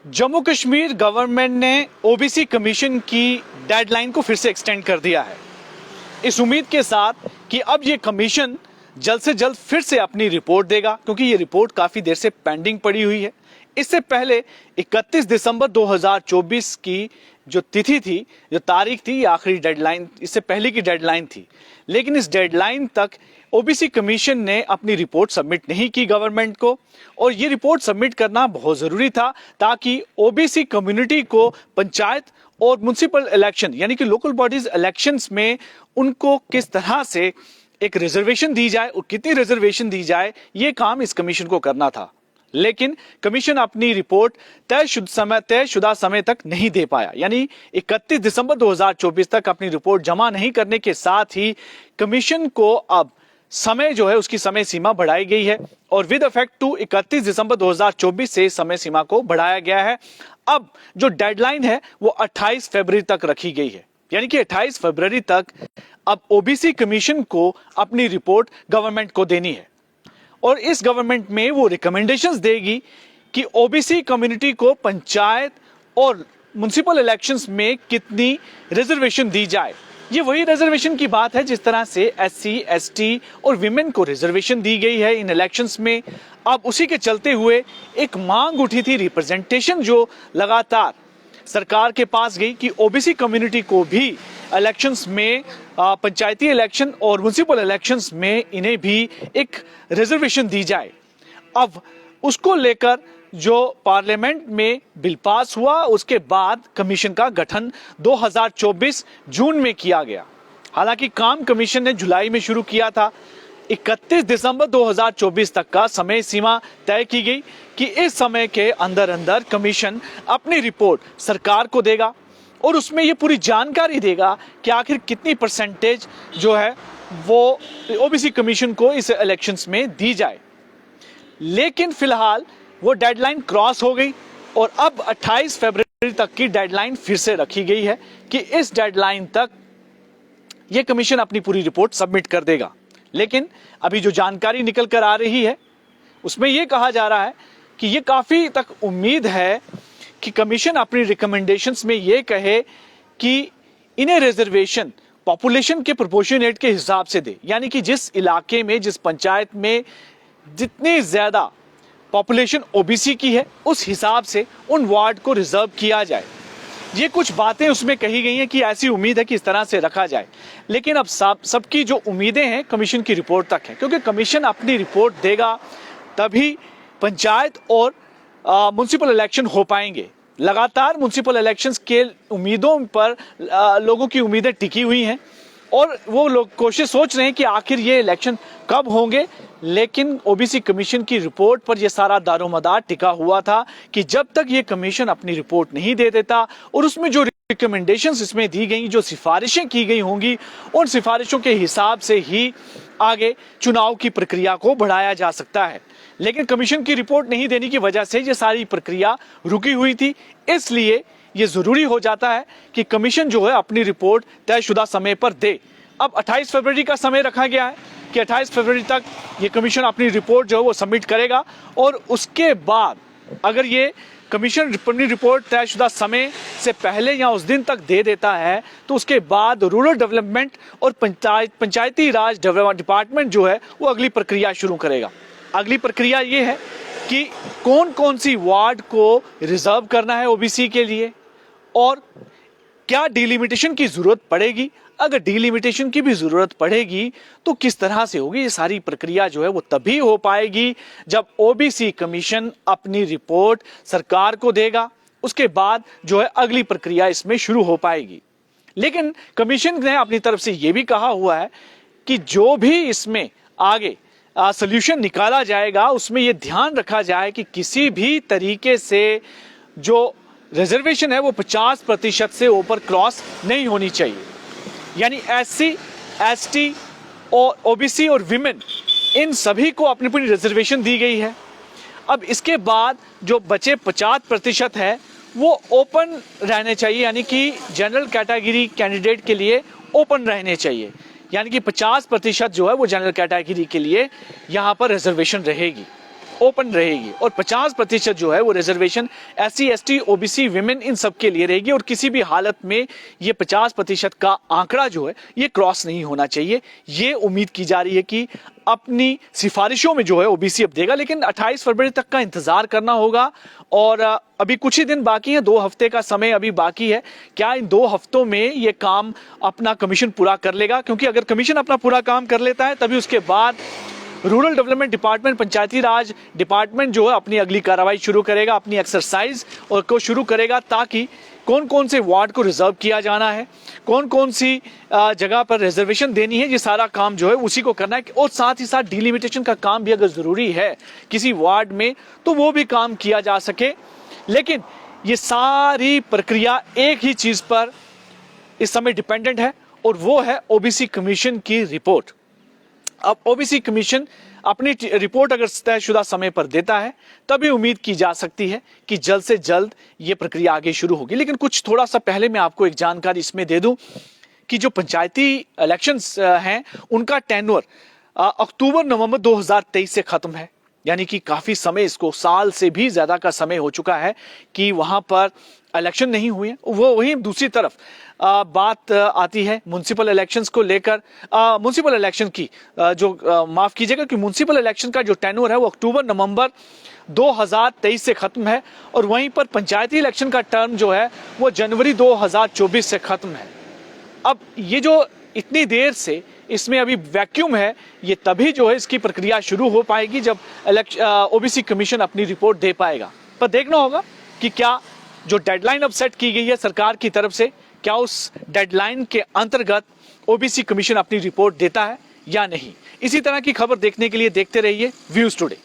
Jammu Kashmir government ने OBC commission की deadline को फिर से एक्सटेंड कर दिया है, इस उम्मीद के साथ कि अब ये कमीशन जल्द से जल्द फिर से अपनी रिपोर्ट देगा, क्योंकि ये रिपोर्ट काफ़ी देर से पेंडिंग पड़ी हुई है। इससे पहले 31 दिसंबर 2024 की जो तिथि थी, जो तारीख थी, ये आखिरी डेडलाइन, इससे पहले की डेडलाइन थी। लेकिन इस डेडलाइन तक ओबीसी कमीशन ने अपनी रिपोर्ट सबमिट नहीं की गवर्नमेंट को, और ये रिपोर्ट सबमिट करना बहुत ज़रूरी था ताकि ओबीसी कम्युनिटी को पंचायत और म्युनिसिपल इलेक्शन यानी कि लोकल बॉडीज इलेक्शंस में उनको किस तरह से एक रिजर्वेशन दी जाए और कितनी रिजर्वेशन दी जाए, ये काम इस कमीशन को करना था। लेकिन कमीशन अपनी रिपोर्ट तयशुदा समय तक नहीं दे पाया, यानी 31 दिसंबर 2024 तक अपनी रिपोर्ट जमा नहीं करने के साथ ही कमीशन को अब समय जो है उसकी समय सीमा बढ़ाई गई है और विद इफेक्ट टू 31 दिसंबर 2024 से समय सीमा को बढ़ाया गया है। अब जो डेडलाइन है वो 28 फरवरी तक रखी गई है, यानी कि 28 फरवरी तक अब ओबीसी कमीशन को अपनी रिपोर्ट गवर्नमेंट को देनी है और इस गवर्नमेंट में वो रिकमेंडेशंस देगी कि ओबीसी कम्युनिटी को पंचायत और म्युनिसिपल इलेक्शंस में कितनी रिजर्वेशन दी जाए। ये वही रिजर्वेशन की बात है जिस तरह से एससी, एसटी और विमेन को रिजर्वेशन दी गई है इन इलेक्शंस में। अब उसी के चलते हुए एक मांग उठी थी, रिप्रेजेंटेशन जो लगातार सरकार के पास गई कि ओबीसी कम्युनिटी को भी इलेक्शंस में, पंचायती इलेक्शन और म्युनिसिपल इलेक्शंस में इन्हें भी एक रिजर्वेशन दी जाए। अब उसको लेकर जो पार्लियामेंट में बिल पास हुआ, उसके बाद कमीशन का गठन 2024 जून में किया गया। हालांकि काम कमीशन ने जुलाई में शुरू किया था। 31 दिसंबर 2024 तक का समय सीमा तय की गई कि इस समय के अंदर अंदर कमीशन अपनी रिपोर्ट सरकार को देगा और उसमें ये पूरी जानकारी देगा कि आखिर कितनी परसेंटेज जो है वो ओबीसी कमीशन को इस इलेक्शंस में दी जाए। लेकिन फिलहाल वो डेडलाइन क्रॉस हो गई और अब 28 फरवरी तक की डेडलाइन फिर से रखी गई है कि इस डेडलाइन तक ये कमीशन अपनी पूरी रिपोर्ट सबमिट कर देगा। लेकिन अभी जो जानकारी निकल कर आ रही है उसमें यह कहा जा रहा है कि ये काफी तक उम्मीद है कि कमीशन अपनी रिकमेंडेशंस में ये कहे कि इन्हें रिजर्वेशन पॉपुलेशन के प्रोपोर्शनेट के हिसाब से दे, यानी कि जिस इलाके में, जिस पंचायत में जितनी ज्यादा पॉपुलेशन ओबीसी की है उस हिसाब से उन वार्ड को रिजर्व किया जाए। ये कुछ बातें उसमें कही गई हैं कि ऐसी उम्मीद है कि इस तरह से रखा जाए। लेकिन अब सबकी जो उम्मीदें हैं कमीशन की रिपोर्ट तक है, क्योंकि कमीशन अपनी रिपोर्ट देगा तभी पंचायत और म्युनिसिपल इलेक्शन हो पाएंगे। लगातार म्युनिसिपल इलेक्शंस के उम्मीदों पर लोगों की उम्मीदें टिकी हुई हैं और वो लोग कोशिश सोच रहे हैं कि आखिर ये इलेक्शन कब होंगे। लेकिन ओबीसी कमीशन की रिपोर्ट पर यह सारा दारोमदार टिका हुआ था कि जब तक ये कमीशन अपनी रिपोर्ट नहीं दे देता और उसमें जो रिकमेंडेशंस इसमें दी गई, जो सिफारिशें की गई होंगी, उन सिफारिशों के हिसाब से ही आगे चुनाव की प्रक्रिया को बढ़ाया जा सकता है। लेकिन कमीशन की रिपोर्ट नहीं देने की वजह से ये सारी प्रक्रिया रुकी हुई थी, इसलिए ये जरूरी हो जाता है कि कमीशन जो है अपनी रिपोर्ट तयशुदा समय पर दे। अब 28 फरवरी का समय रखा गया है कि 28 फरवरी तक ये कमीशन अपनी रिपोर्ट जो है वो सबमिट करेगा और उसके बाद अगर ये कमीशन अपनी रिपोर्ट तयशुदा समय से पहले या उस दिन तक दे देता है तो उसके बाद रूरल डेवलपमेंट और पंचायती राज डिपार्टमेंट जो है वो अगली प्रक्रिया शुरू करेगा। अगली प्रक्रिया ये है कि कौन कौन सी वार्ड को रिजर्व करना है ओबीसी के लिए और क्या डिलिमिटेशन की जरूरत पड़ेगी। अगर डिलिमिटेशन की भी जरूरत पड़ेगी तो किस तरह से होगी। ये सारी प्रक्रिया जो है वो तभी हो पाएगी जब ओबीसी कमीशन अपनी रिपोर्ट सरकार को देगा, उसके बाद जो है अगली प्रक्रिया इसमें शुरू हो पाएगी। लेकिन कमीशन ने अपनी तरफ से ये भी कहा हुआ है कि जो भी इसमें आगे सॉल्यूशन निकाला जाएगा उसमें ये ध्यान रखा जाए कि किसी भी तरीके से जो रिजर्वेशन है वो 50% से ऊपर क्रॉस नहीं होनी चाहिए। यानी एससी, एसटी और ओबीसी और विमेन, इन सभी को अपनी पूरी रिजर्वेशन दी गई है। अब इसके बाद जो बचे 50% है वो ओपन रहने चाहिए, यानी कि जनरल कैटेगरी कैंडिडेट के लिए ओपन रहने चाहिए। यानी कि 50% जो है वो जनरल कैटेगरी के लिए यहाँ पर रिजर्वेशन रहेगी। ओपन रहेगी और 50% जो है वो reservation SC ST OBC women in सब के लिए रहेगी और किसी भी हालत में ये 50% का आंकड़ा जो है ये क्रॉस नहीं होना चाहिए। ये उम्मीद की जा रही है कि अपनी सिफारिशों में जो है OBC अब देगा, लेकिन 28 फरवरी तक का इंतजार करना होगा और अभी कुछ ही दिन बाकी है, 2 हफ्ते का समय अभी बाकी है। क्या इन 2 हफ्तों में ये काम अपना कमीशन पूरा कर लेगा? क्योंकि अगर कमीशन अपना पूरा काम कर लेता है तभी उसके बाद रूरल डेवलपमेंट डिपार्टमेंट, पंचायती राज डिपार्टमेंट जो है अपनी अगली कार्रवाई शुरू करेगा, अपनी एक्सरसाइज और को शुरू करेगा, ताकि कौन कौन से वार्ड को रिजर्व किया जाना है, कौन कौन सी जगह पर रिजर्वेशन देनी है, ये सारा काम जो है उसी को करना है। और साथ ही साथ डिलिमिटेशन का काम भी अगर ज़रूरी है किसी वार्ड में तो वो भी काम किया जा सके। लेकिन ये सारी प्रक्रिया एक ही चीज़ पर इस समय डिपेंडेंट है और वो है OBC कमीशन की रिपोर्ट। अब OBC कमीशन अपनी रिपोर्ट अगर तयशुदा समय पर देता है तभी उम्मीद की जा सकती है कि जल्द से जल्द ये प्रक्रिया आगे शुरू होगी। लेकिन कुछ थोड़ा सा पहले मैं आपको एक जानकारी इसमें दे दूं कि जो पंचायती इलेक्शंस हैं उनका टेन्योर अक्टूबर-नवंबर 2023 से खत्म है, यानी कि काफी समय, इसको साल से भी ज्यादा का समय हो चुका है कि वहां पर इलेक्शन नहीं हुए। वो वहीं दूसरी तरफ बात आती है म्युनिसिपल इलेक्शंस को लेकर। म्युनिसिपल इलेक्शन की माफ कीजिएगा कि म्युनिसिपल इलेक्शन का जो टेन्योर है वो अक्टूबर-नवंबर 2023 से खत्म है और वहीं पर पंचायती इलेक्शन का टर्म जो है वो जनवरी 2024 से खत्म है। अब ये जो इतनी देर से इसमें अभी वैक्यूम है, ये तभी जो है इसकी प्रक्रिया शुरू हो पाएगी जब OBC कमीशन अपनी रिपोर्ट दे पाएगा। पर देखना होगा कि क्या जो डेडलाइन अब सेट की गई है सरकार की तरफ से, क्या उस डेडलाइन के अंतर्गत OBC कमीशन अपनी रिपोर्ट देता है या नहीं। इसी तरह की खबर देखने के लिए देखते रहिए व्यूज टुडे।